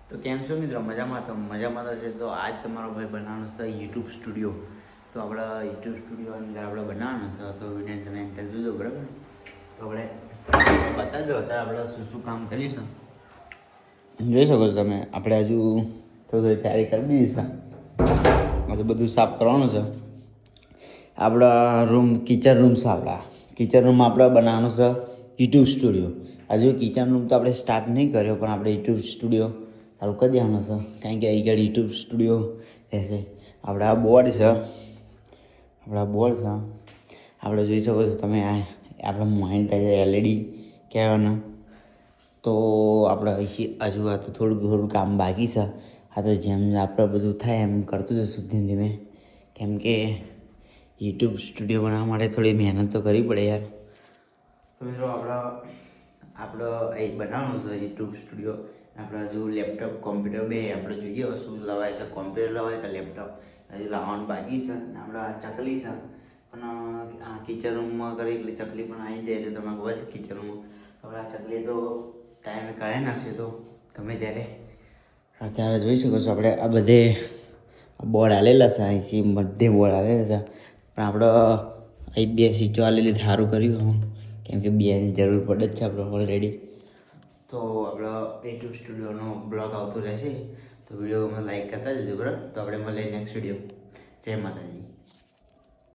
તો કેમ છો મિત્રો? મજામાં તો છે. તો આજ તમારો ભાઈ બનાવવાનો છે યુટ્યુબ સ્ટુડિયો. તો આપણે યુટ્યુબ સ્ટુડિયોની અંદર આપણે બનાવવાનો છે. તો વિડીયો તમે એન્ટર જોજો, બરાબર? તો આપણે બતાવી દો અત્યારે આપણે શું શું કામ કરીશું. જોઈ શકો છો તમે. આપણે હજુ થોડી તૈયારી કરી દીધી છે. હજુ બધું સાફ કરવાનું છે. આપણા કિચન રૂમ છે. આપણા કિચન રૂમ આપણે બનાવવાનો છે યુટ્યુબ સ્ટુડિયો. હજુ કિચન રૂમ તો આપણે સ્ટાર્ટ નહીં કર્યો, પણ આપણે યુટ્યુબ સ્ટુડિયો ચાલુ કરી દેવાનો છે. કારણ કે અહીં આગળ યુટ્યુબ સ્ટુડિયો રહેશે. આપણા બોર્ડ છે. આપણે જોઈ શકો છો તમે. આપણે મોનિટર LED કહેવાના. તો આપણે હજુ આ તો થોડું કામ બાકી છે. આ તો જેમ આપણે બધું થાય એમ કરતું જશું ધીમે ધીમે. કેમ કે યુટ્યુબ સ્ટુડિયો બનાવવા માટે થોડી મહેનત તો કરવી પડે યાર. તો મિત્રો આપણે એક બનાવવાનું છે યુટ્યુબ સ્ટુડિયો. આપણે હજુ લેપટોપ કોમ્પ્યુટર બે આપણે જોઈએ શું લવાય છે. કોમ્પ્યુટર લવાય કે લેપટોપ હજુ લાવવાનું બાકી છે. આપણે ચકલી છે પણ આ કિચન રૂમમાં કરી એટલે ચકલી પણ આવી જાય એટલે તમે ખબર છે કિચન રૂમમાં આપણે આ ચકલી તો ટાઈમે કાઢી નાખશે. તો ગમે ત્યારે અત્યારે જોઈ શકો છો આપણે આ બધે બોર્ડ આલેલા છે. અહીંથી બધે બોર્ડ આલેલા છે. પણ આપણે અહીં 2 સ્વિચો આલેલી સારું કર્યું. કેમ કે 2ની જરૂર પડે જ છે આપણે ઓલરેડી. તો આપણો યુટ્યુબ સ્ટુડિયોનો બ્લોગ આવતો રહેશે. તો વિડીયોમાં લાઈક કરતા જજો, બરાબર? તો આપણે મળીએ નેક્સ્ટ વિડીયો. જય માતાજી.